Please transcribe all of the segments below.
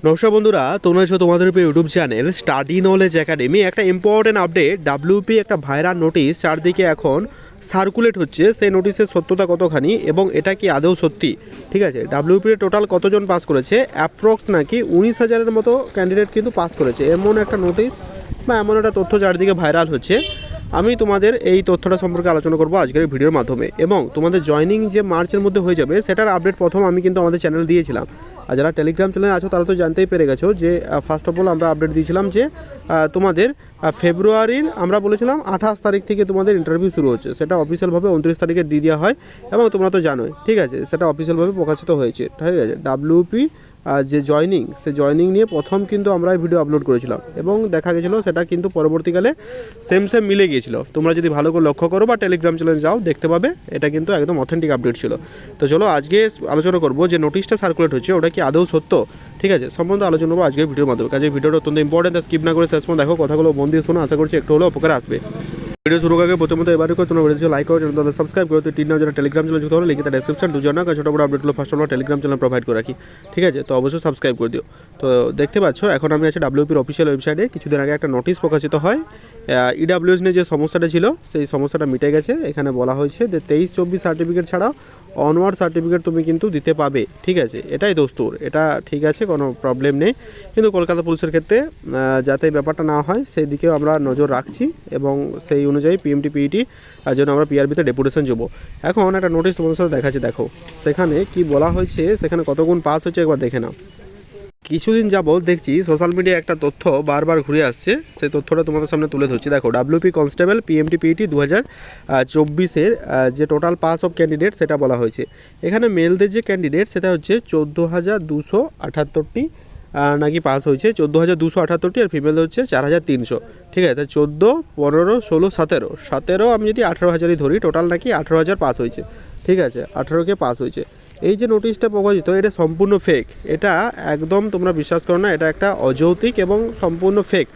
নমস্কার বন্ধুরা, তোমরা এসো তোমাদের YouTube channel study knowledge academy. একটা ইম্পর্টেন্ট আপডেট, ডাব্লিউপি একটা ভাইরাল নোটিশ চারদিকে এখন সার্কুলেট হচ্ছে। সেই নোটিশের সত্যতা কতখানি এবং এটা কি আদৌ সত্যি? ঠিক আছে, ডাব্লিউপির টোটাল কতজন পাস করেছে? অ্যাপ্রক্স নাকি 19,000-এর মতো ক্যান্ডিডেট কিন্তু পাস করেছে, এমন একটা নোটিশ বা এমন একটা তথ্য চারদিকে ভাইরাল হচ্ছে। আমি তোমাদের এই তথ্যটা সম্পর্কে আলোচনা করব আজকের ভিডিওর মাধ্যমে, এবং তোমাদের জয়নিং যে মার্চের মধ্যে হয়ে যাবে সেটার আপডেট প্রথম আমি কিন্তু আমাদের চ্যানেল দিয়েছিলাম। আর যারা টেলিগ্রাম চ্যানেলে আছো তারা তো জানতেই পেরে গেছো যে ফার্স্ট অফ অল আমরা আপডেট দিয়েছিলাম যে তোমাদের ফেব্রুয়ারির আমরা বলেছিলাম 28 তারিখ থেকে তোমাদের ইন্টারভিউ শুরু হচ্ছে, সেটা অফিসিয়ালভাবে 29 তারিখে দিয়ে দেওয়া হয় এবং তোমরা তো জানোই। ঠিক আছে, সেটা অফিসিয়ালভাবে প্রকাশিত হয়েছে। ঠিক আছে, ডাব্লিউপি যে জয়নিং, সে জয়নিং নিয়ে প্রথম কিন্তু আমরা ভিডিও আপলোড করেছিলাম এবং দেখা গেছিলো সেটা কিন্তু পরবর্তীকালে সেম মিলে গিয়েছিল। তোমরা যদি ভালো করে লক্ষ্য করো বা টেলিগ্রাম চ্যানেলে যাও দেখতে পাবে এটা কিন্তু একদম অথেন্টিক আপডেট ছিল। তো চলো আজকে আলোচনা করবো যে নোটিশটা সার্কুলেট হচ্ছে ওটা কি আদৌ সত্য। ঠিক আছে, সম্বন্ধে আলোচনা করবো আজকের ভিডিওর মাধ্যমে। কাজে ভিডিওটা অত্যন্ত ইম্পর্টেন্ট, স্কিপ না করে শেষ পর্যন্ত দেখো, কথাগুলো মন দিয়ে শোনো, আশা করছি একটু হলেও উপকারে আসবে। ভিডিও শুরু আগে প্রথমত এবারে করে তোমরা ভিডিও লাইক করো, তাদের সাবস্ক্রাইব করো। তিন নাম যারা টেলিগ্রাম চ্যানেল যুক্ত হলো লিখে তার ডেসক্রিপশন দুজন না ছোটো বড় আপডেটগুলো ফার্স্ট আমরা টেলিগ্রাম চ্যানেল প্রোভাইড করে রাখি। ঠিক আছে, তো অবশ্যই সাবস্ক্রাইব করে দিও। তো দেখতে পাচ্ছ এখন আমি আছি ডাব্লিউপির অফিসিয়াল ওয়েবসাইটে। কিছুদিন আগে একটা নোটিশ প্রকাশিত হয়, ইডাব্লিউএস নিয়ে যে সমস্যাটা ছিল সেই সমস্যাটা মিটে গেছে। এখানে বলা হয়েছে যে 23-24 সার্টিফিকেট ছাড়াও অনওয়ার্ড সার্টিফিকেট তুমি কিন্তু দিতে পাবে। ঠিক আছে, এটাই দোস্তুর, এটা ঠিক আছে, কোনো প্রবলেম নেই। কিন্তু কলকাতা পুলিশের ক্ষেত্রে যাতে ব্যাপারটা না হয় সেই দিকেও আমরা নজর রাখছি এবং সেই অনুযায়ী পিএমটি পিইটি জন্য আমরা পিআরবিতে ডেপুটেশন যাবো। এখন একটা নোটিশ তোমাদের সাথে দেখাচ্ছি, দেখো সেখানে কি বলা হয়েছে, সেখানে কত গুণ পাস হচ্ছে একবার দেখে নাও। কিছুদিন যাবত দেখছি সোশ্যাল মিডিয়ায় একটা তথ্য বারবার ঘুরে আসছে, সেই তথ্যটা তোমাদের সামনে তুলে ধরছি। দেখো, ডাব্লিউপি কনস্টেবল পিএমটি পিইটি 2024-এর যে টোটাল পাস অফ ক্যান্ডিডেট সেটা বলা হয়েছে। এখানে মেলদের যে ক্যান্ডিডেট সেটা হচ্ছে 14,278টি নাকি পাস হয়েছে, 14,278টি, আর ফিমেল হচ্ছে 4,300। ঠিক আছে, তাই 14, 15, 16, 17 আমি যদি 18,000ই ধরি, টোটাল নাকি 18,000 পাস হয়েছে। ঠিক আছে, 18কে পাস হয়েছে। এই যে নোটিশটা প্রকাশিত এটা সম্পূর্ণ ফেক, এটা একদম তোমরা বিশ্বাস করো না, এটা একটা অযৌক্তিক এবং সম্পূর্ণ ফেক।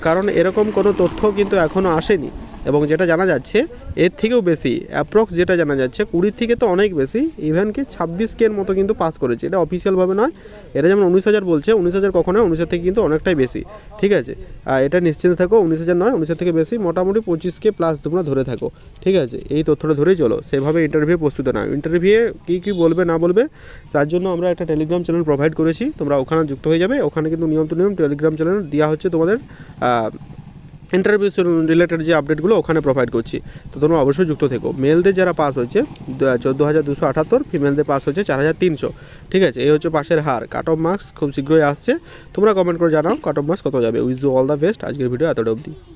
কারণ এরকম কোনো তথ্য কিন্তু এখনও আসেনি এবং যেটা জানা যাচ্ছে এর থেকেও বেশি, অ্যাপ্রক্স যেটা জানা যাচ্ছে 20 থেকে তো অনেক বেশি, ইভেন কি 26K-র মতো কিন্তু পাস করেছে। এটা অফিসিয়ালভাবে নয়, এটা যেমন 19,000 বলছে, 19,000 কখনো 19,000 থেকে কিন্তু অনেকটাই বেশি। ঠিক আছে, এটা নিশ্চিন্ত থাকো, 19,000 নয়, 19,000 থেকে বেশি, মোটামুটি 25K প্লাস তোমরা ধরে থাকো। ঠিক আছে, এই তথ্যটা ধরেই চলো, সেভাবে ইন্টারভিউ প্রস্তুত নাও। ইন্টারভিউ কী বলবে না বলবে তার জন্য আমরা একটা টেলিগ্রাম চ্যানেল প্রোভাইড করেছি, তোমরা ওখানে যুক্ত হয়ে যাবে। ওখানে কিন্তু নিয়ম টু নিয়ম টেলিগ্রাম চ্যানেল দেওয়া হচ্ছে তোমাদের ইন্টারভিউ রিলেটেড যে আপডেটগুলো ওখানে প্রোভাইড করছি, তো তোমরা অবশ্যই যুক্ত থেকো। মেলদের যারা পাস হয়েছে 14,278, ফিমেলদের পাস হয়েছে 4,300। ঠিক আছে, এই হচ্ছে পাশের হার। কাট অফ মার্কস খুব শীঘ্রই আসছে, তোমরা কমেন্ট করে জানাও কাট অফ মার্কস কত যাবে। Wish you all the best. আজকের ভিডিও এতটা অবধি।